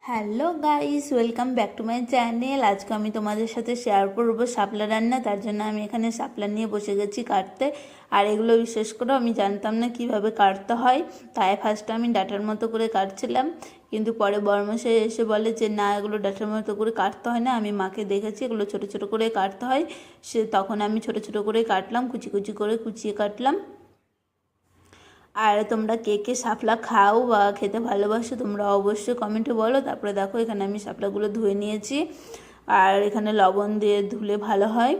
Hello guys, welcome back to my channel. আজকে আমি তোমাদের সাথে শেয়ার করবো শাপলা রান্না। তার জন্য আমি এখানে শাপলা নিয়ে বসে গেছি কাটতে। আর এগুলো বিশেষ করে আমি জানতাম না কিভাবে কাটতে হয়, তাই ফার্স্টে আমি ডাঁটার মতো করে কাটছিলাম। কিন্তু পরে বড়মশাই এসে বলে যে না, এগুলো ডাঁটার মতো করে কাটতে হয় না। আমি মাকে দেখেছি এগুলো ছোটো ছোটো করে কাটতে হয়। তখন আমি ছোটো ছোটো করে কাটলাম, কুচি কুচি করে কুচিয়ে কাটলাম। আর তোমরা কে কে শাপলা খাও বা খেতে ভালোবাসো তোমরা অবশ্যই কমেন্টে বলো। তারপরে দেখো এখানে আমি শাপলাগুলো ধুয়ে নিয়েছি, আর এখানে লবণ দিয়ে ধুলে ভালো হয়।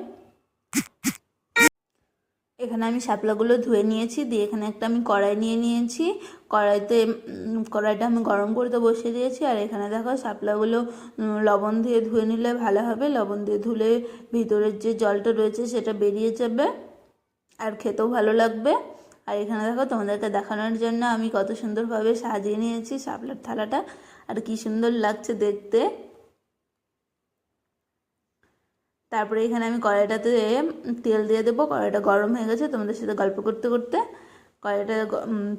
এখানে আমি শাপলাগুলো ধুয়ে নিয়েছি, দিয়ে এখানে একটা আমি কড়াই নিয়ে নিয়েছি। কড়াইটা আমি গরম করতে বসিয়ে দিয়েছি। আর এখানে দেখো শাপলাগুলো লবণ দিয়ে ধুয়ে নিলে ভালো হবে। লবণ দিয়ে ধুলে ভিতরের যে জলটা রয়েছে সেটা বেরিয়ে যাবে, আর খেতেও ভালো লাগবে। আর এখানে দেখো তোমাদেরকে দেখানোর জন্য আমি কত সুন্দরভাবে সাজিয়ে নিয়েছি শাপলার থালাটা, আর কি সুন্দর লাগছে দেখতে। তারপরে এখানে আমি কড়াইটাতে তেল দিয়ে দেবো। কড়াইটা গরম হয়ে গেছে তোমাদের সাথে গল্প করতে করতে। কড়াইটা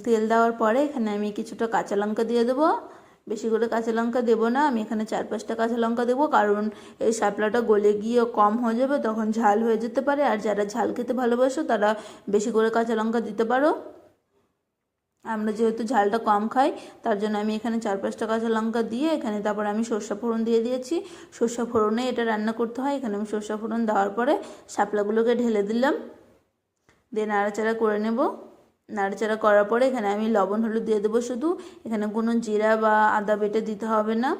তেল দেওয়ার পরে এখানে আমি কিছুটা কাঁচা লঙ্কা দিয়ে দেবো। বেশি করে কাঁচা লঙ্কা দেবো না, আমি এখানে 4-5টা কাঁচা লঙ্কা দেবো, কারণ এই শাপলাটা গলে গিয়ে কম হয়ে যাবে, তখন ঝাল হয়ে যেতে পারে। আর যারা ঝাল খেতে ভালোবাসো তারা বেশি করে কাঁচা লঙ্কা দিতে পারো। আমরা যেহেতু ঝালটা কম খাই, তার জন্য আমি এখানে 4-5টা কাঁচা লঙ্কা দিয়ে এখানে তারপর আমি সরষা ফোড়ন দিয়ে দিয়েছি। সরষা ফোড়নে এটা রান্না করতে হয়। এখানে আমি সরষা ফোড়ন দেওয়ার পরে শাপলাগুলোকে ঢেলে দিলাম, দিয়ে নাড়াচাড়া করে নেব। নাড়াচাড়া করার পরে এখানে আমি লবণ হলুদ দিয়ে দেবো শুধু। এখানে কোনো জিরা বা আদা বেটে দিতে হবে না।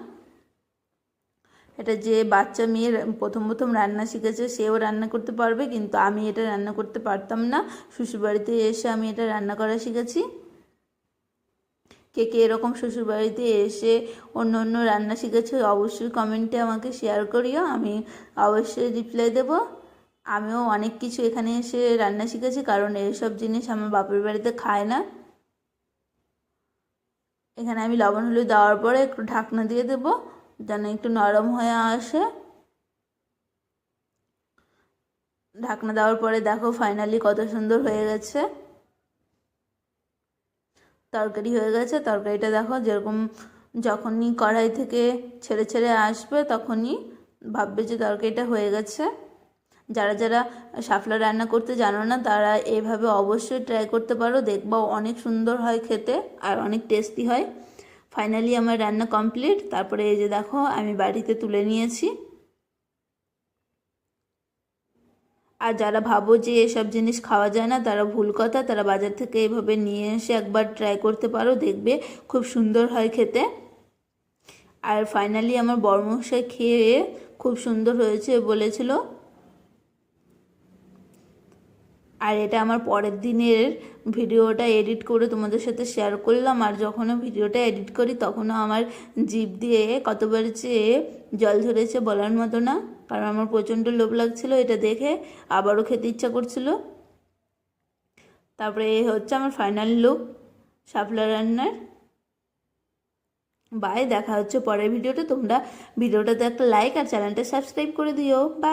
এটা যে বাচ্চা মেয়ে প্রথম প্রথম রান্না শিখেছে সেও রান্না করতে পারবে, কিন্তু আমি এটা রান্না করতে পারতাম না। শ্বশুরবাড়িতে এসে আমি এটা রান্না করা শিখেছি। কে কে এরকম শ্বশুরবাড়িতে এসে অন্য অন্য রান্না শিখেছে অবশ্যই কমেন্টে আমাকে শেয়ার করিও, আমি অবশ্যই রিপ্লাই দেব। আমিও অনেক কিছু এখানে এসে রান্না শিখেছি, কারণ এইসব জিনিস আমার বাপের বাড়িতে খায় না। এখানে আমি লবণ হলুদ দেওয়ার পরে একটু ঢাকনা দিয়ে দেবো যেন একটু নরম হয়ে আসে। ঢাকনা দেওয়ার পরে দেখো ফাইনালি কত সুন্দর হয়ে গেছে, তরকারি হয়ে গেছে। তরকারিটা দেখো যেরকম যখনই কড়াই থেকে ছেড়ে ছেড়ে আসবে তখনই ভাববে যে তরকারিটা হয়ে গেছে। যারা যারা শাপলা রান্না করতে জানো না তারা এইভাবে অবশ্যই ট্রাই করতে পারো, দেখবা অনেক সুন্দর হয় খেতে আর অনেক টেস্টি হয়। ফাইনালি আমার রান্না কমপ্লিট। তারপরে এই যে দেখো আমি বাড়িতে তুলে নিয়েছি। আর যারা ভাবো যে এসব জিনিস খাওয়া যায় না তারা ভুল কথা, তারা বাজার থেকে এভাবে নিয়ে এসে একবার ট্রাই করতে পারো, দেখবে খুব সুন্দর হয় খেতে। আর ফাইনালি আমার বড়মশাই খেয়ে খুব সুন্দর হয়েছে বলেছিল। আর এটা আমার পরের দিনের ভিডিওটা এডিট করে তোমাদের সাথে শেয়ার করলাম। আর যখনও ভিডিওটা এডিট করি তখনও আমার জিভ দিয়ে কতবার যে জল ঝরেছে বলার মতো না, কারণ আমার প্রচণ্ড লোভ লাগছিল এটা দেখে, আবারও খেতে ইচ্ছা করছিল। তারপরে এই হচ্ছে আমার ফাইনাল লুক শাপলা রান্নার। বাই, দেখা হচ্ছে পরের ভিডিওতে। তোমরা ভিডিওটাতে একটা লাইক আর চ্যানেলটা সাবস্ক্রাইব করে দিও। বাই।